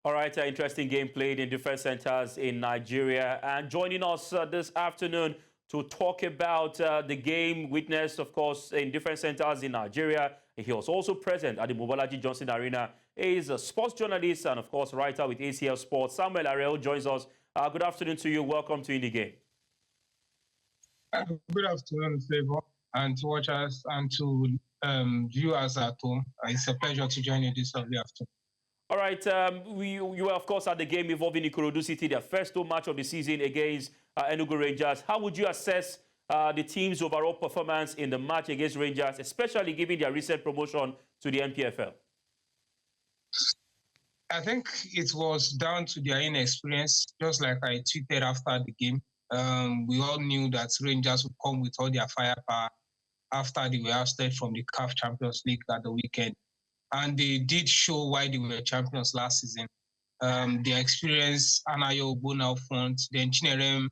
All right, interesting game played in different centers in Nigeria. And joining us this afternoon to talk about the game witnessed, of course, in different centers in Nigeria. He was also present at the Mobolaji Johnson Arena. He is a sports journalist and, of course, writer with ACL Sports. Samuel Areo joins us. Good afternoon to you. Welcome to In the Game. Good afternoon, Favor, and to watchers and to viewers at home. It's a pleasure to join you this lovely afternoon. All right, you were, of course, at the game involving Ikorodu City, their first home match of the season against Enugu Rangers. How would you assess the team's overall performance in the match against Rangers, especially given their recent promotion to the NPFL? I think it was down to their inexperience, just like I tweeted after the game. We all knew that Rangers would come with all their firepower after they were ousted from the CAF Champions League at the weekend. And they did show why they were champions last season. Their experience, Anayo Bona front, then Chinemerem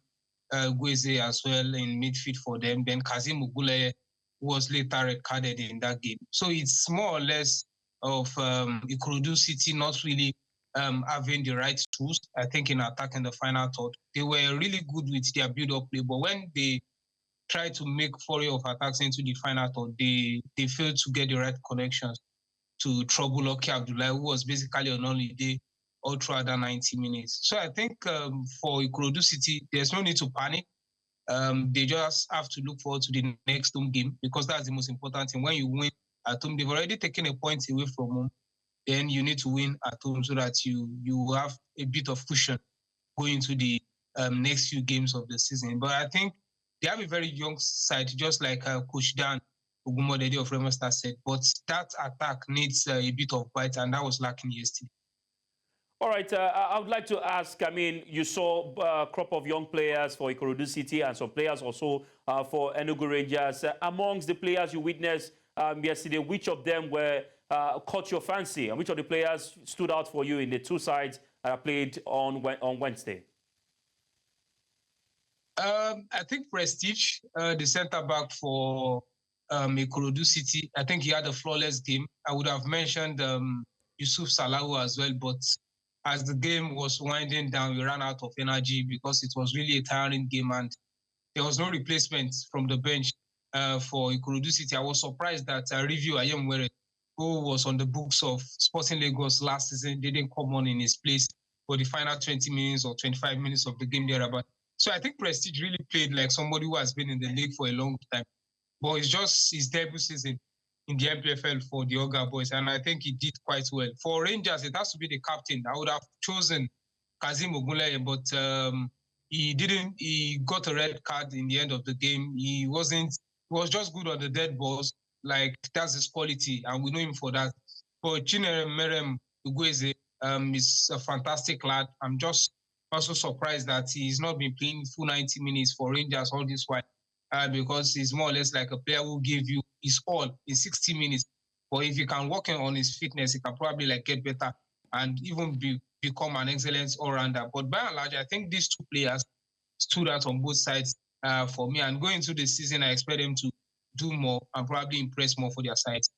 Ugwueze as well in midfield for them. Then Kazim Ugule was later red-carded in that game. So it's more or less of Ikorodu City not really having the right tools, I think, in attack in the final third. They were really good with their build-up play, but when they tried to make foray of attacks into the final third, they failed to get the right connections to trouble Lucky Abdullah, who was basically on holiday all throughout the 90 minutes. So I think for Ikorodu City, there's no need to panic. They just have to look forward to the next home game because that's the most important thing. When you win at home, they've already taken a point away from home. Then you need to win at home so that you have a bit of cushion going into the next few games of the season. But I think they have a very young side, just like Coach Dan Ogumodede of Remo Stars said, but that attack needs a bit of bite, and that was lacking yesterday. All right, I would like to ask, I mean, you saw a crop of young players for Ikorodu City and some players also for Enugu Rangers. Amongst the players you witnessed yesterday, which of them were caught your fancy, and which of the players stood out for you in the two sides played on Wednesday? I think Prestige, the centre-back for Ikorodu City, I think he had a flawless game. I would have mentioned Yusuf Salahu as well, but as the game was winding down, we ran out of energy because it was really a tiring game and there was no replacement from the bench for Ikorodu City. I was surprised that Review Ayemwere, who was on the books of Sporting Lagos last season, didn't come on in his place for the final 20 minutes or 25 minutes of the game thereabout. So I think Prestige really played like somebody who has been in the league for a long time. But it's just his debut season in the NPFL for the Oga boys, and I think he did quite well. For Rangers, it has to be the captain. I would have chosen Kazim Ogunleye, but he didn't. He got a red card in the end of the game. He was just good on the dead balls. Like, that's his quality, and we know him for that. But Chinemerem Ugwueze is a fantastic lad. I'm just also surprised that he's not been playing full 90 minutes for Rangers all this while. Because he's more or less like a player who give you his all in 60 minutes. But if he can work on his fitness, he can probably like get better and even become an excellent all-rounder. But by and large, I think these two players stood out on both sides for me. And going into the season, I expect them to do more and probably impress more for their sides.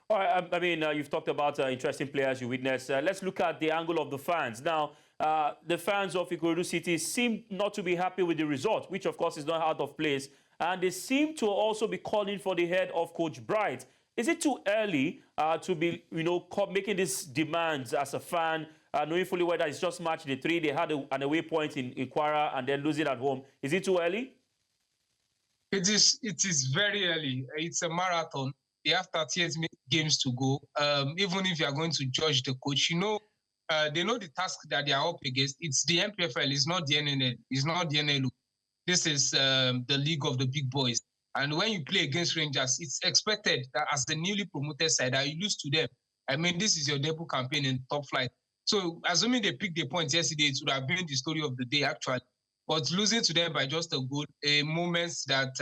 All right, I mean, you've talked about interesting players you witnessed. Let's look at the angle of the fans. Now, the fans of Ikorodu City seem not to be happy with the result, which, of course, is not out of place. And they seem to also be calling for the head of Coach Bright. Is it too early to be, making these demands as a fan, knowing fully whether it's just match day 3, they had an away point in Kwara and then losing at home? Is it too early? It is very early. It's a marathon. They have 38 games to go. Even if you are going to judge the coach, they know the task that they are up against. It's the NPFL. It's not the NNL. It's not the NLU. This is the league of the big boys. And when you play against Rangers, it's expected that as the newly promoted side, that you lose to them. I mean, this is your debut campaign in top flight. So, assuming they picked the points yesterday, it would have been the story of the day, actually. But losing to them by just a goal, moments that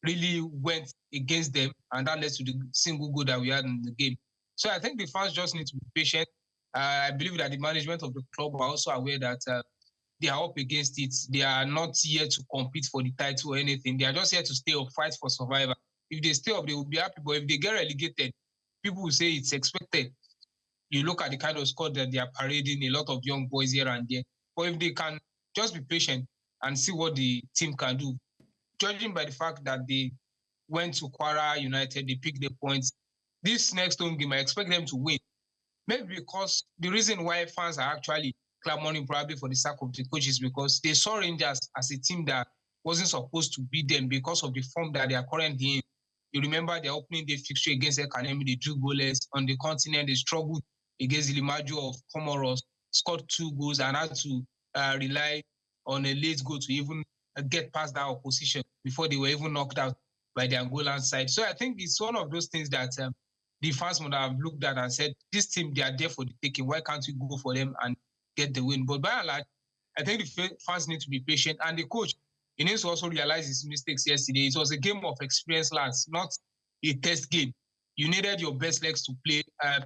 really went against them, and that led to the single goal that we had in the game. So, I think the fans just need to be patient. I believe that the management of the club are also aware that they are up against it. They are not here to compete for the title or anything. They are just here to stay up, fight for survival. If they stay up, they will be happy. But if they get relegated, people will say it's expected. You look at the kind of squad that they are parading, a lot of young boys here and there. But if they can just be patient and see what the team can do, judging by the fact that they went to Kwara United, they picked the points. This next home game, I expect them to win. Maybe because the reason why fans are actually clamoring probably for the sack of the coach is because they saw Rangers as a team that wasn't supposed to beat them because of the form that they are currently in. You remember their opening day fixture against Academy, they drew goalless. On the continent, they struggled against Limajo of Comoros, scored 2 goals and had to rely on a late goal to even get past that opposition before they were even knocked out by the Angolan side. So I think it's one of those things that the fans would have looked at and said, this team, they are there for the taking. Why can't we go for them and get the win? But by and large, I think the fans need to be patient. And the coach, he needs to also realize his mistakes yesterday. It was a game of experience, lads, not a test game. You needed your best legs to play.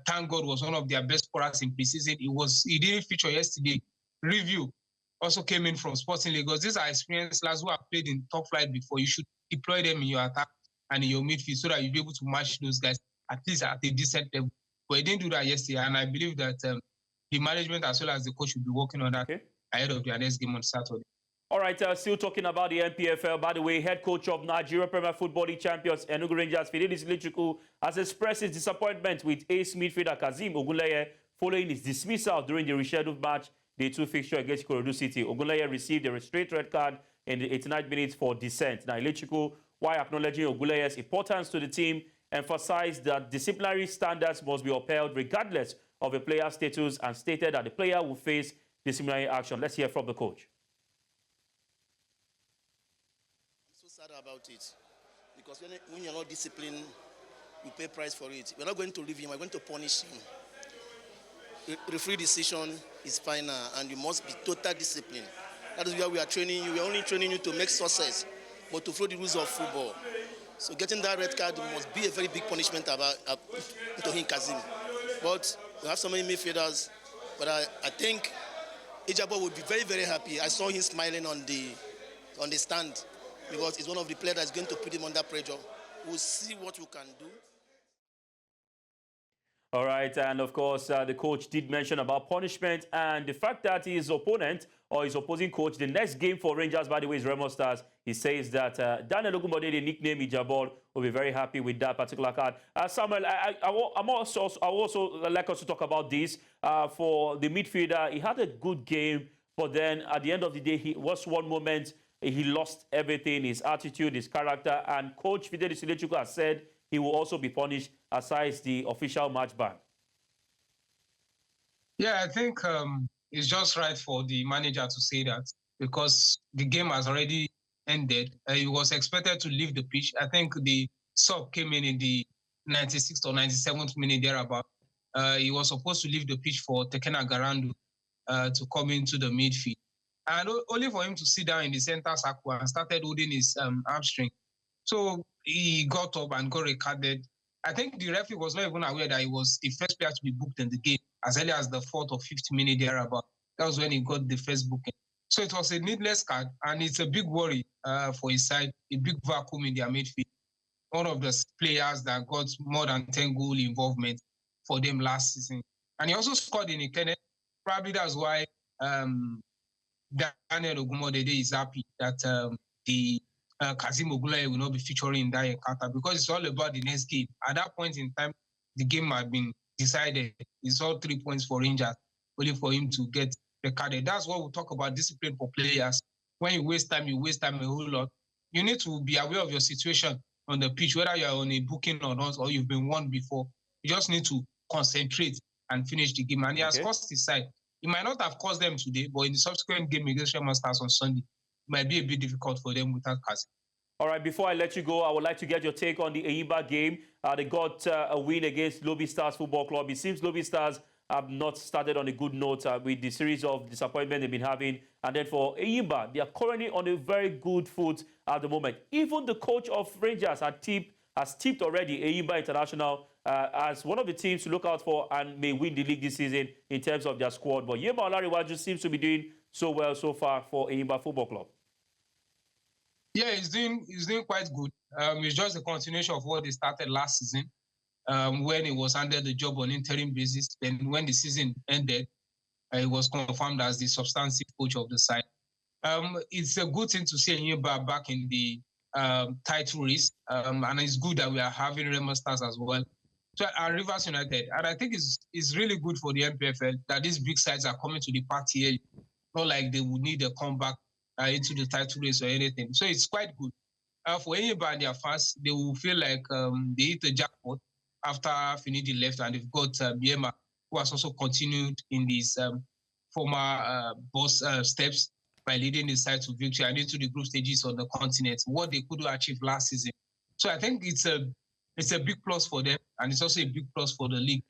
Thank God was one of their best scorers in preseason. He didn't feature yesterday. Review also came in from Sporting Lagos. These are experienced lads who have played in top flight before. You should deploy them in your attack and in your midfield so that you'll be able to match those guys at least at a decent level. But he didn't do that yesterday, and I believe that the management as well as the coach will be working on that ahead of their next game on Saturday. All right, still talking about the NPFL. By the way, head coach of Nigeria Premier Football League champions Enugu Rangers, Fidelis Ilechukwu, has expressed his disappointment with ace midfielder Kazeem Ogunleye following his dismissal during the rescheduled match, Day 2 fixture against Ikorodu City. Ogunleye received a straight red card in the 89th minute for dissent. Now, Ilechukwu, while acknowledging Ogunleye's importance to the team, emphasized that disciplinary standards must be upheld regardless of a player's status and stated that the player will face disciplinary action. Let's hear from the coach. I'm so sad about it because when you're not disciplined, you pay price for it. We're not going to leave him, we're going to punish him. The referee decision is final and you must be total discipline. That is where we are training you. We're only training you to make success, but to follow the rules of football. So getting that red card must be a very big punishment to him, Kazeem. But we have so many midfielders. But I think Ijabo would be very, very happy. I saw him smiling on the stand because it's one of the players that's going to put him under pressure. We'll see what we can do. All right, and of course, the coach did mention about punishment and the fact that his opponent or his opposing coach, the next game for Rangers, by the way, is Remo Stars. He says that Daniel Ogunbode, the nickname Ijabol, will be very happy with that particular card. Samuel, I also like us to talk about this. For the midfielder, he had a good game, but then at the end of the day, he was one moment, he lost everything, his attitude, his character, and Coach Fidelis Ilechukwu has said he will also be punished aside the official match ban. Yeah, I think it's just right for the manager to say that because the game has already ended. He was expected to leave the pitch. I think the sub came in the 96th or 97th minute thereabout. He was supposed to leave the pitch for Tekena Garandu to come into the midfield. And only for him to sit down in the center circle and started holding his hamstring. So he got up and got recorded. I think the referee was not even aware that he was the first player to be booked in the game as early as the 4th or 5th minute thereabout. That was when he got the first booking. So it was a needless card, and it's a big worry for his side, a big vacuum in their midfield. One of the players that got more than 10 goal involvement for them last season. And he also scored in Ikene. Probably that's why Daniel Ogunbode is happy that the Kazeem Ogunleye will not be featuring in that encounter because it's all about the next game. At that point in time, the game had been decided. It's all 3 points for Rangers, only for him to get recorded. That's what we talk about discipline for players. When you waste time a whole lot. You need to be aware of your situation on the pitch, whether you're on a booking or not, or you've been warned before. You just need to concentrate and finish the game. And he has cost his side. It might not have cost them today, but in the subsequent game against Remo Stars on Sunday, it might be a bit difficult for them without Kazeem. All right, before I let you go, I would like to get your take on the Enyimba game. They got a win against Lobi Stars Football Club. It seems Lobi Stars have not started on a good note with the series of disappointment they've been having. And then for Enyimba, they are currently on a very good foot at the moment. Even the coach of Rangers has tipped already Enyimba International as one of the teams to look out for and may win the league this season in terms of their squad. But Yema Olariwaju seems to be doing so well so far for Enyimba Football Club. Yeah, he's doing quite good. It's just a continuation of what they started last season. when he was handed the job on interim basis. Then when the season ended, he was confirmed as the substantive coach of the side. It's a good thing to see Enyimba back in the title race, and it's good that we are having Remo Stars as well. So, and Rivers United, and I think it's really good for the NPFL that these big sides are coming to the party here. Not like they would need a comeback into the title race or anything. So it's quite good. For Enyimba and their fans, they will feel like they hit the jackpot after Finidi left, and they've got Biema, who has also continued in these former boss steps by leading the side to victory and into the group stages on the continent, what they could achieve last season. So I think it's a big plus for them, and it's also a big plus for the league.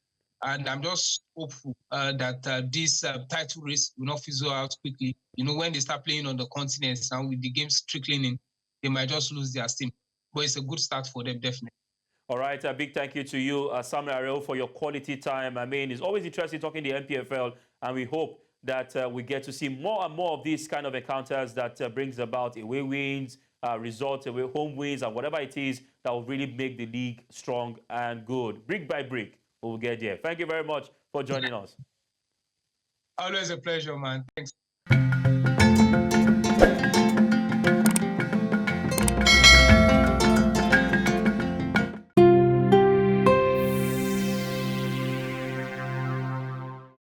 And I'm just hopeful that this title race will not fizzle out quickly. You know, when they start playing on the continents and with the games trickling in, they might just lose their steam. But it's a good start for them, definitely. All right, a big thank you to you, Samuel Areo, for your quality time. I mean, it's always interesting talking the NPFL, and we hope that we get to see more and more of these kind of encounters that brings about away wins, results, away home wins, and whatever it is that will really make the league strong and good. Brick by brick, we'll get there. Thank you very much for joining us. Always a pleasure, man. Thanks.